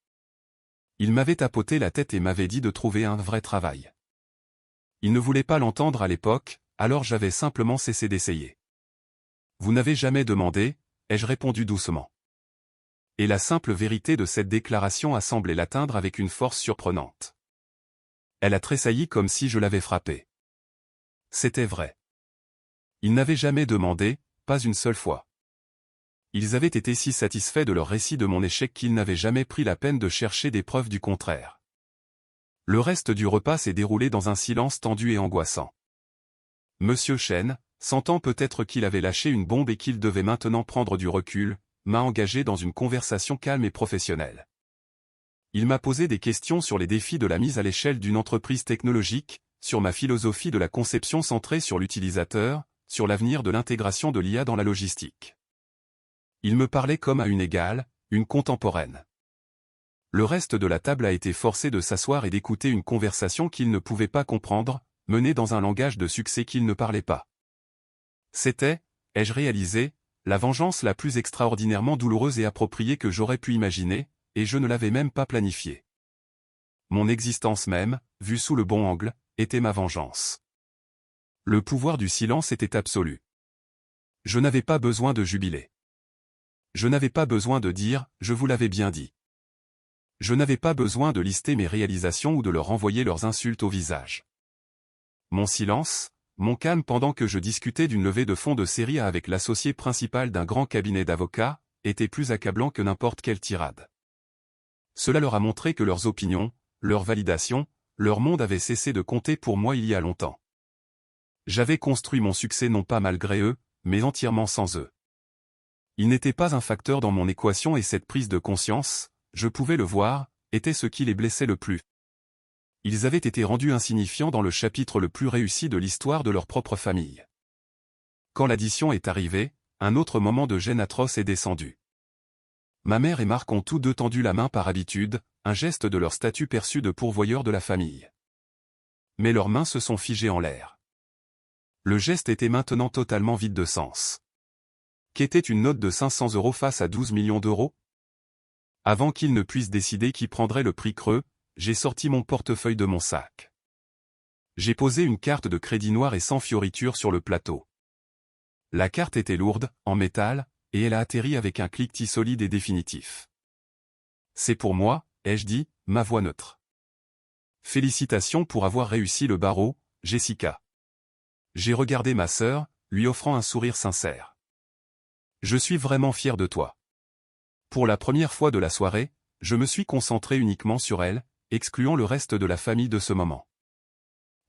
Ils m'avaient tapoté la tête et m'avaient dit de trouver un vrai travail. Ils ne voulaient pas l'entendre à l'époque, alors j'avais simplement cessé d'essayer. Vous n'avez jamais demandé, ai-je répondu doucement. Et la simple vérité de cette déclaration a semblé l'atteindre avec une force surprenante. Elle a tressailli comme si je l'avais frappée. C'était vrai. Ils n'avaient jamais demandé, pas une seule fois. Ils avaient été si satisfaits de leur récit de mon échec qu'ils n'avaient jamais pris la peine de chercher des preuves du contraire. Le reste du repas s'est déroulé dans un silence tendu et angoissant. Monsieur Chen, sentant peut-être qu'il avait lâché une bombe et qu'il devait maintenant prendre du recul, m'a engagé dans une conversation calme et professionnelle. Il m'a posé des questions sur les défis de la mise à l'échelle d'une entreprise technologique, sur ma philosophie de la conception centrée sur l'utilisateur, sur l'avenir de l'intégration de l'IA dans la logistique. Il me parlait comme à une égale, une contemporaine. Le reste de la table a été forcé de s'asseoir et d'écouter une conversation qu'il ne pouvait pas comprendre, menée dans un langage de succès qu'il ne parlait pas. C'était, ai-je réalisé, la vengeance la plus extraordinairement douloureuse et appropriée que j'aurais pu imaginer, et je ne l'avais même pas planifiée. Mon existence même, vue sous le bon angle, était ma vengeance. Le pouvoir du silence était absolu. Je n'avais pas besoin de jubiler. Je n'avais pas besoin de dire « je vous l'avais bien dit ». Je n'avais pas besoin de lister mes réalisations ou de leur envoyer leurs insultes au visage. Mon silence, mon calme pendant que je discutais d'une levée de fonds de série A avec l'associé principal d'un grand cabinet d'avocats, était plus accablant que n'importe quelle tirade. Cela leur a montré que leurs opinions, leurs validations, leur monde avaient cessé de compter pour moi il y a longtemps. J'avais construit mon succès non pas malgré eux, mais entièrement sans eux. Ils n'étaient pas un facteur dans mon équation et cette prise de conscience, je pouvais le voir, était ce qui les blessait le plus. Ils avaient été rendus insignifiants dans le chapitre le plus réussi de l'histoire de leur propre famille. Quand l'addition est arrivée, un autre moment de gêne atroce est descendu. Ma mère et Marc ont tous deux tendu la main par habitude, un geste de leur statut perçu de pourvoyeur de la famille. Mais leurs mains se sont figées en l'air. Le geste était maintenant totalement vide de sens. Qu'était une note de 500 € face à 12 millions d'euros? Avant qu'ils ne puissent décider qui prendrait le prix creux, j'ai sorti mon portefeuille de mon sac. J'ai posé une carte de crédit noire et sans fioriture sur le plateau. La carte était lourde, en métal, et elle a atterri avec un cliquetis solide et définitif. C'est pour moi, ai-je dit, ma voix neutre. Félicitations pour avoir réussi le barreau, Jessica. J'ai regardé ma sœur, lui offrant un sourire sincère. Je suis vraiment fier de toi. Pour la première fois de la soirée, je me suis concentré uniquement sur elle, excluant le reste de la famille de ce moment.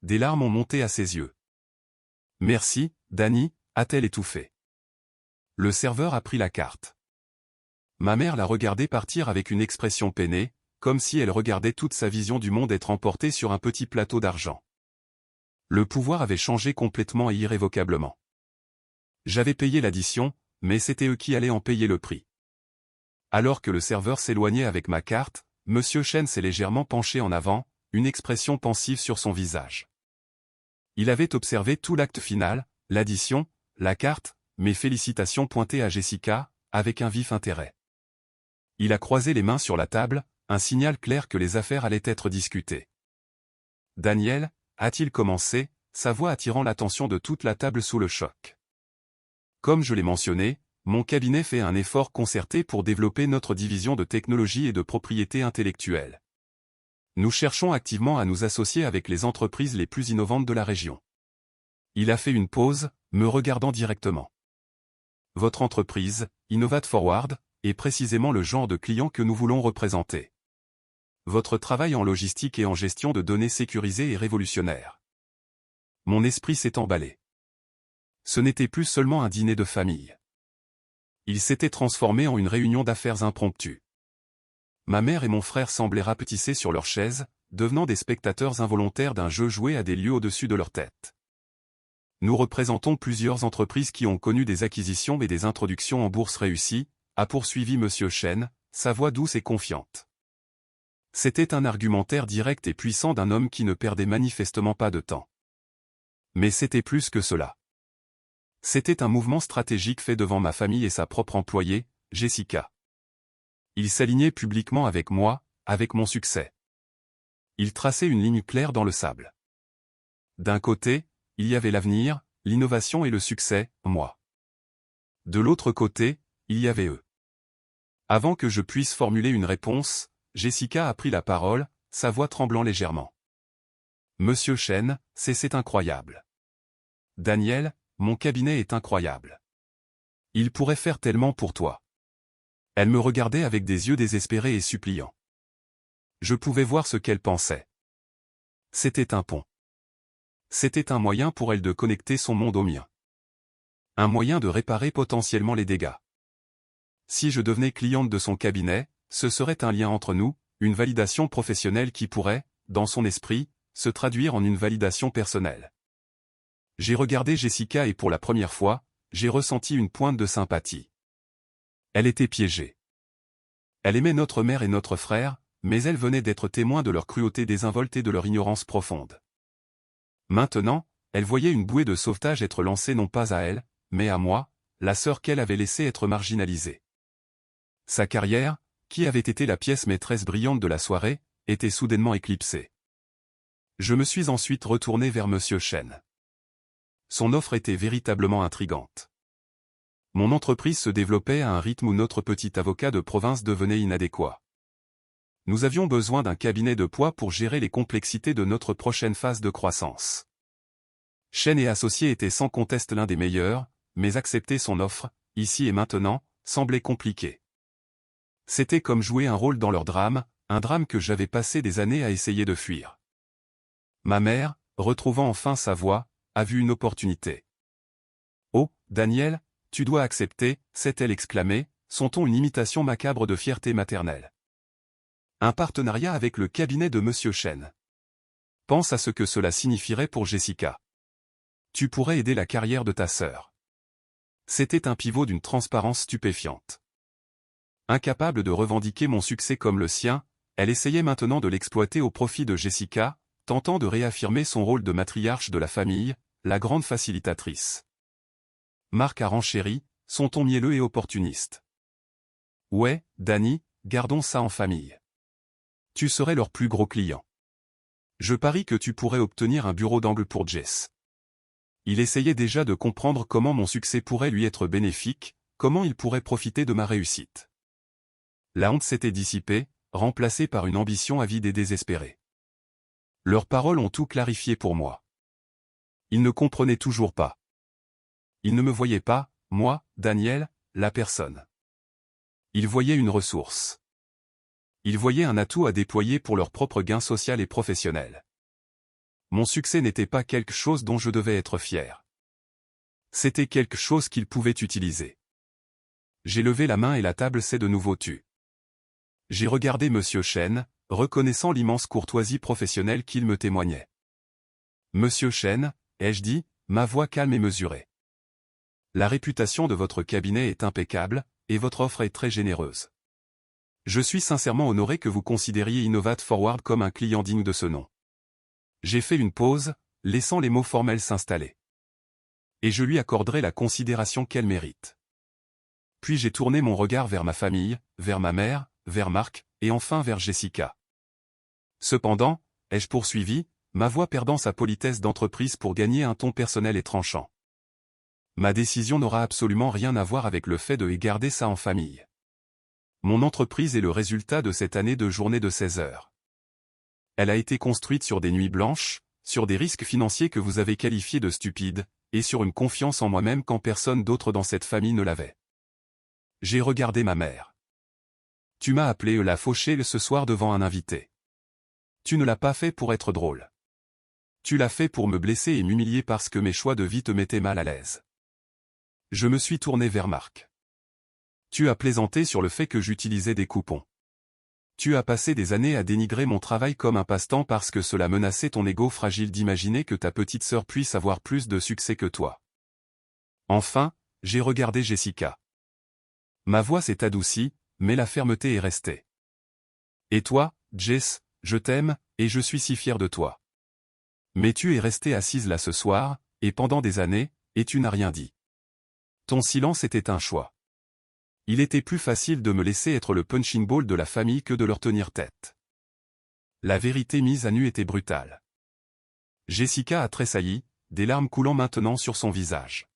Des larmes ont monté à ses yeux. Merci, Dani, a-t-elle étouffé. Le serveur a pris la carte. Ma mère l'a regardé partir avec une expression peinée, comme si elle regardait toute sa vision du monde être emportée sur un petit plateau d'argent. Le pouvoir avait changé complètement et irrévocablement. J'avais payé l'addition, mais c'était eux qui allaient en payer le prix. Alors que le serveur s'éloignait avec ma carte, Monsieur Chen s'est légèrement penché en avant, une expression pensive sur son visage. Il avait observé tout l'acte final, l'addition, la carte, mes félicitations pointées à Jessica, avec un vif intérêt. Il a croisé les mains sur la table, un signal clair que les affaires allaient être discutées. Daniel, a-t-il commencé, sa voix attirant l'attention de toute la table sous le choc. Comme je l'ai mentionné, mon cabinet fait un effort concerté pour développer notre division de technologie et de propriété intellectuelle. Nous cherchons activement à nous associer avec les entreprises les plus innovantes de la région. Il a fait une pause, me regardant directement. Votre entreprise, Innovate Forward, est précisément le genre de client que nous voulons représenter. Votre travail en logistique et en gestion de données sécurisées est révolutionnaire. Mon esprit s'est emballé. Ce n'était plus seulement un dîner de famille. Il s'était transformé en une réunion d'affaires impromptue. Ma mère et mon frère semblaient rapetisser sur leurs chaises, devenant des spectateurs involontaires d'un jeu joué à des lieux au-dessus de leur tête. Nous représentons plusieurs entreprises qui ont connu des acquisitions et des introductions en bourse réussies, a poursuivi Monsieur Chen, sa voix douce et confiante. C'était un argumentaire direct et puissant d'un homme qui ne perdait manifestement pas de temps. Mais c'était plus que cela. C'était un mouvement stratégique fait devant ma famille et sa propre employée, Jessica. Il s'alignait publiquement avec moi, avec mon succès. Il traçait une ligne claire dans le sable. D'un côté, il y avait l'avenir, l'innovation et le succès, moi. De l'autre côté, il y avait eux. Avant que je puisse formuler une réponse, Jessica a pris la parole, sa voix tremblant légèrement. Monsieur Chen, c'est incroyable. Daniel, mon cabinet est incroyable. Il pourrait faire tellement pour toi. Elle me regardait avec des yeux désespérés et suppliants. Je pouvais voir ce qu'elle pensait. C'était un pont. C'était un moyen pour elle de connecter son monde au mien. Un moyen de réparer potentiellement les dégâts. Si je devenais cliente de son cabinet, ce serait un lien entre nous, une validation professionnelle qui pourrait, dans son esprit, se traduire en une validation personnelle. J'ai regardé Jessica et pour la première fois, j'ai ressenti une pointe de sympathie. Elle était piégée. Elle aimait notre mère et notre frère, mais elle venait d'être témoin de leur cruauté désinvolte et de leur ignorance profonde. Maintenant, elle voyait une bouée de sauvetage être lancée non pas à elle, mais à moi, la sœur qu'elle avait laissée être marginalisée. Sa carrière, qui avait été la pièce maîtresse brillante de la soirée, était soudainement éclipsée. Je me suis ensuite retourné vers Monsieur Chen. Son offre était véritablement intrigante. Mon entreprise se développait à un rythme où notre petit avocat de province devenait inadéquat. Nous avions besoin d'un cabinet de poids pour gérer les complexités de notre prochaine phase de croissance. Chen et associés étaient sans conteste l'un des meilleurs, mais accepter son offre, ici et maintenant, semblait compliqué. C'était comme jouer un rôle dans leur drame, un drame que j'avais passé des années à essayer de fuir. Ma mère, retrouvant enfin sa voix, a vu une opportunité. « Oh, Daniel, tu dois accepter », s'est-elle exclamée, son ton une imitation macabre de fierté maternelle. Un partenariat avec le cabinet de Monsieur Chen. Pense à ce que cela signifierait pour Jessica. Tu pourrais aider la carrière de ta sœur. C'était un pivot d'une transparence stupéfiante. Incapable de revendiquer mon succès comme le sien, elle essayait maintenant de l'exploiter au profit de Jessica, tentant de réaffirmer son rôle de matriarche de la famille, la grande facilitatrice. Marc a renchéri, son ton mielleux et opportuniste. Ouais, Danny, gardons ça en famille. Tu serais leur plus gros client. Je parie que tu pourrais obtenir un bureau d'angle pour Jess. Il essayait déjà de comprendre comment mon succès pourrait lui être bénéfique, comment il pourrait profiter de ma réussite. La honte s'était dissipée, remplacée par une ambition avide et désespérée. Leurs paroles ont tout clarifié pour moi. Ils ne comprenaient toujours pas. Ils ne me voyaient pas, moi, Daniel, la personne. Ils voyaient une ressource. Ils voyaient un atout à déployer pour leur propre gain social et professionnel. Mon succès n'était pas quelque chose dont je devais être fier. C'était quelque chose qu'ils pouvaient utiliser. J'ai levé la main et la table s'est de nouveau tue. J'ai regardé Monsieur Chen, reconnaissant l'immense courtoisie professionnelle qu'il me témoignait. Monsieur Chen, ai-je dit, ma voix calme et mesurée. La réputation de votre cabinet est impeccable, et votre offre est très généreuse. Je suis sincèrement honoré que vous considériez Innovate Forward comme un client digne de ce nom. J'ai fait une pause, laissant les mots formels s'installer. Et je lui accorderai la considération qu'elle mérite. Puis j'ai tourné mon regard vers ma famille, vers ma mère, vers Marc, et enfin vers Jessica. Cependant, ai-je poursuivi, ma voix perdant sa politesse d'entreprise pour gagner un ton personnel et tranchant. Ma décision n'aura absolument rien à voir avec le fait de garder ça en famille. Mon entreprise est le résultat de cette année de journée de 16 heures. Elle a été construite sur des nuits blanches, sur des risques financiers que vous avez qualifiés de stupides, et sur une confiance en moi-même quand personne d'autre dans cette famille ne l'avait. J'ai regardé ma mère. Tu m'as appelé la fauchée ce soir devant un invité. Tu ne l'as pas fait pour être drôle. Tu l'as fait pour me blesser et m'humilier parce que mes choix de vie te mettaient mal à l'aise. Je me suis tourné vers Marc. Tu as plaisanté sur le fait que j'utilisais des coupons. Tu as passé des années à dénigrer mon travail comme un passe-temps parce que cela menaçait ton ego fragile d'imaginer que ta petite sœur puisse avoir plus de succès que toi. Enfin, j'ai regardé Jessica. Ma voix s'est adoucie, mais la fermeté est restée. Et toi, Jess, je t'aime, et je suis si fier de toi. Mais tu es restée assise là ce soir, et pendant des années, et tu n'as rien dit. Ton silence était un choix. Il était plus facile de me laisser être le punching ball de la famille que de leur tenir tête. La vérité mise à nu était brutale. Jessica a tressailli, des larmes coulant maintenant sur son visage.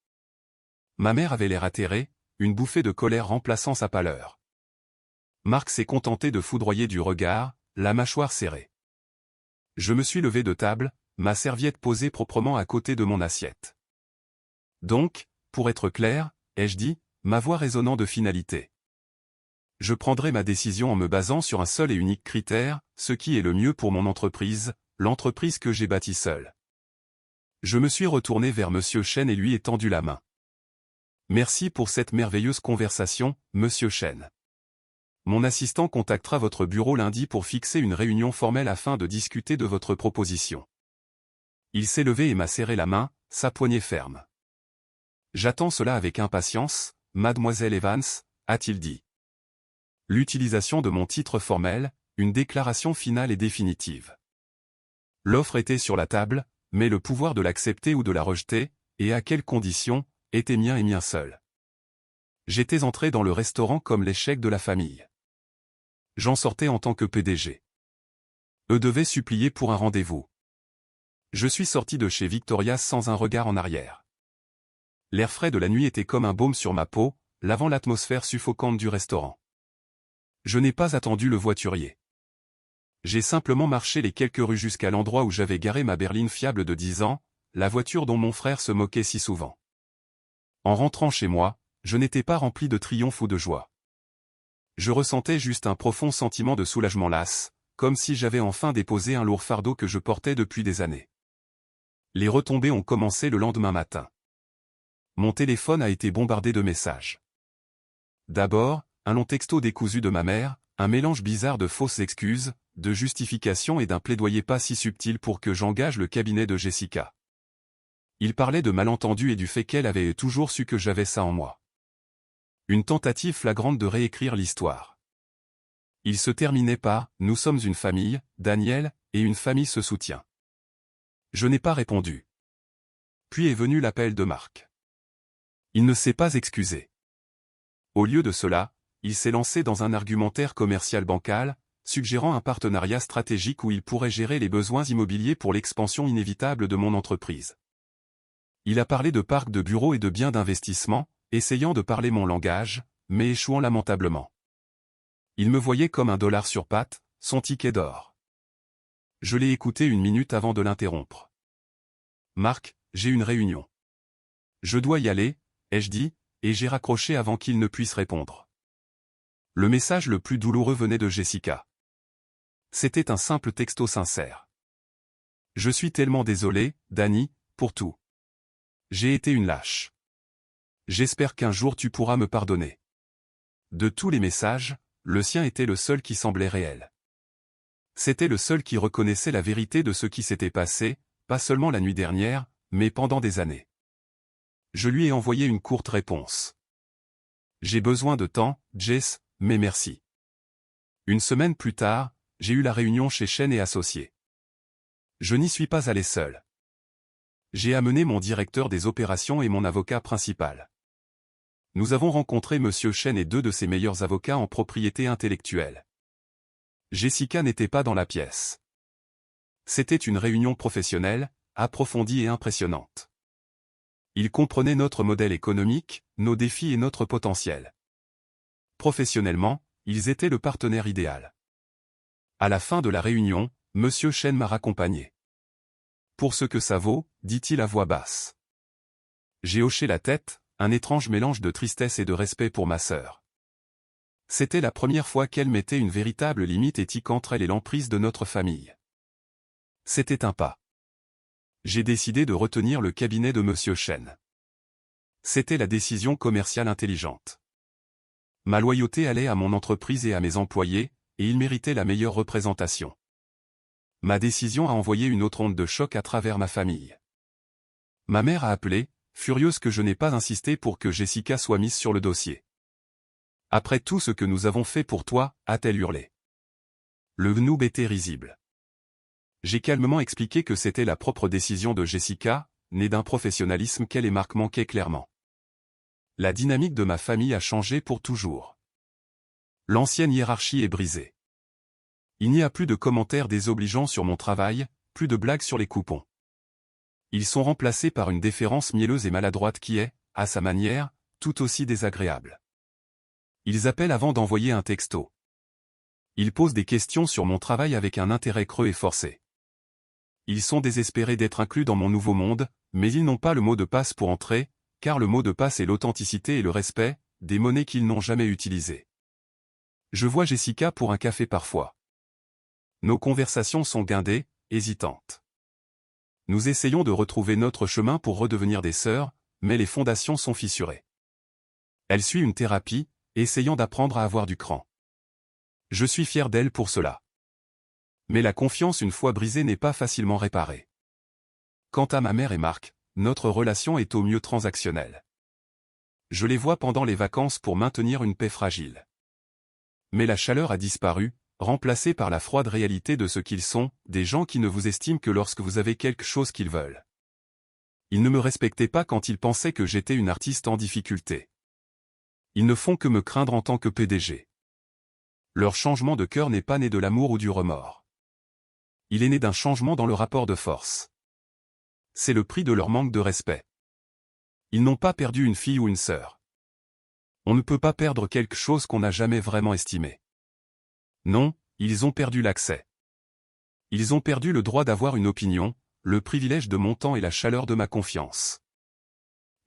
Ma mère avait l'air atterrée, une bouffée de colère remplaçant sa pâleur. Marc s'est contenté de foudroyer du regard, la mâchoire serrée. Je me suis levé de table, ma serviette posée proprement à côté de mon assiette. Donc, pour être clair, ai-je dit, ma voix résonnant de finalité. Je prendrai ma décision en me basant sur un seul et unique critère, ce qui est le mieux pour mon entreprise, l'entreprise que j'ai bâtie seule. Je me suis retourné vers Monsieur Chen et lui ai tendu la main. Merci pour cette merveilleuse conversation, Monsieur Chen. Mon assistant contactera votre bureau lundi pour fixer une réunion formelle afin de discuter de votre proposition. Il s'est levé et m'a serré la main, sa poignée ferme. J'attends cela avec impatience, Mademoiselle Evans, a-t-il dit. L'utilisation de mon titre formel, une déclaration finale et définitive. L'offre était sur la table, mais le pouvoir de l'accepter ou de la rejeter, et à quelles conditions, était mien et mien seul. J'étais entré dans le restaurant comme l'échec de la famille. J'en sortais en tant que PDG. Eux devaient supplier pour un rendez-vous. Je suis sorti de chez Victoria's sans un regard en arrière. L'air frais de la nuit était comme un baume sur ma peau, lavant l'atmosphère suffocante du restaurant. Je n'ai pas attendu le voiturier. J'ai simplement marché les quelques rues jusqu'à l'endroit où j'avais garé ma berline fiable de 10 ans, la voiture dont mon frère se moquait si souvent. En rentrant chez moi, je n'étais pas rempli de triomphe ou de joie. Je ressentais juste un profond sentiment de soulagement lasse, comme si j'avais enfin déposé un lourd fardeau que je portais depuis des années. Les retombées ont commencé le lendemain matin. Mon téléphone a été bombardé de messages. D'abord, un long texto décousu de ma mère, Un mélange bizarre de fausses excuses, de justifications et d'un plaidoyer pas si subtil pour que j'engage le cabinet de Jessica. Il parlait de malentendus et du fait qu'elle avait toujours su que j'avais ça en moi. Une tentative flagrante de réécrire l'histoire. Il se terminait par « Nous sommes une famille, Daniel, et une famille se soutient ». Je n'ai pas répondu. Puis est venu l'appel de Marc. Il ne s'est pas excusé. Au lieu de cela, il s'est lancé dans un argumentaire commercial bancal, suggérant un partenariat stratégique où il pourrait gérer les besoins immobiliers pour l'expansion inévitable de mon entreprise. Il a parlé de parcs de bureaux et de biens d'investissement, essayant de parler mon langage, mais échouant lamentablement. Il me voyait comme un dollar sur pattes, son ticket d'or. Je l'ai écouté 1 minute avant de l'interrompre. « Marc, j'ai une réunion. Je dois y aller, ai-je dit, et j'ai raccroché avant qu'il ne puisse répondre. Le message le plus douloureux venait de Jessica. C'était un simple texto sincère. « Je suis tellement désolé, Danny, pour tout. J'ai été une lâche. J'espère qu'un jour tu pourras me pardonner. » De tous les messages, le sien était le seul qui semblait réel. C'était le seul qui reconnaissait la vérité de ce qui s'était passé, pas seulement la nuit dernière, mais pendant des années. Je lui ai envoyé une courte réponse. « J'ai besoin de temps, Jess, mais merci. » 1 semaine plus tard, j'ai eu la réunion chez Chen et Associés. Je n'y suis pas allé seul. J'ai amené mon directeur des opérations et mon avocat principal. Nous avons rencontré M. Chen et 2 de ses meilleurs avocats en propriété intellectuelle. Jessica n'était pas dans la pièce. C'était une réunion professionnelle, approfondie et impressionnante. Ils comprenaient notre modèle économique, nos défis et notre potentiel. Professionnellement, ils étaient le partenaire idéal. À la fin de la réunion, M. Chen m'a raccompagné. « Pour ce que ça vaut, dit-il à voix basse. » J'ai hoché la tête, un étrange mélange de tristesse et de respect pour ma sœur. C'était la première fois qu'elle mettait une véritable limite éthique entre elle et l'emprise de notre famille. C'était un pas. J'ai décidé de retenir le cabinet de M. Chen. C'était la décision commerciale intelligente. Ma loyauté allait à mon entreprise et à mes employés, et ils méritaient la meilleure représentation. Ma décision a envoyé une autre onde de choc à travers ma famille. Ma mère a appelé, furieuse que je n'ai pas insisté pour que Jessica soit mise sur le dossier. « Après tout ce que nous avons fait pour toi », a-t-elle hurlé. Le gnoub était risible. J'ai calmement expliqué que c'était la propre décision de Jessica, née d'un professionnalisme qu'elle et Marc manquaient clairement. La dynamique de ma famille a changé pour toujours. L'ancienne hiérarchie est brisée. Il n'y a plus de commentaires désobligeants sur mon travail, plus de blagues sur les coupons. Ils sont remplacés par une déférence mielleuse et maladroite qui est, à sa manière, tout aussi désagréable. Ils appellent avant d'envoyer un texto. Ils posent des questions sur mon travail avec un intérêt creux et forcé. Ils sont désespérés d'être inclus dans mon nouveau monde, mais ils n'ont pas le mot de passe pour entrer, car le mot de passe est l'authenticité et le respect, des monnaies qu'ils n'ont jamais utilisées. Je vois Jessica pour un café parfois. Nos conversations sont guindées, hésitantes. Nous essayons de retrouver notre chemin pour redevenir des sœurs, mais les fondations sont fissurées. Elle suit une thérapie, essayant d'apprendre à avoir du cran. Je suis fier d'elle pour cela. Mais la confiance une fois brisée n'est pas facilement réparée. Quant à ma mère et Marc, notre relation est au mieux transactionnelle. Je les vois pendant les vacances pour maintenir une paix fragile. Mais la chaleur a disparu, remplacée par la froide réalité de ce qu'ils sont, des gens qui ne vous estiment que lorsque vous avez quelque chose qu'ils veulent. Ils ne me respectaient pas quand ils pensaient que j'étais une artiste en difficulté. Ils ne font que me craindre en tant que PDG. Leur changement de cœur n'est pas né de l'amour ou du remords. Il est né d'un changement dans le rapport de force. C'est le prix de leur manque de respect. Ils n'ont pas perdu une fille ou une sœur. On ne peut pas perdre quelque chose qu'on n'a jamais vraiment estimé. Non, ils ont perdu l'accès. Ils ont perdu le droit d'avoir une opinion, le privilège de mon temps et la chaleur de ma confiance.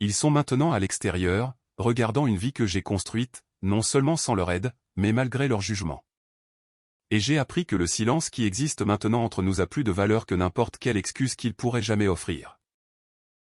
Ils sont maintenant à l'extérieur, regardant une vie que j'ai construite, non seulement sans leur aide, mais malgré leur jugement. Et j'ai appris que le silence qui existe maintenant entre nous a plus de valeur que n'importe quelle excuse qu'ils pourraient jamais offrir.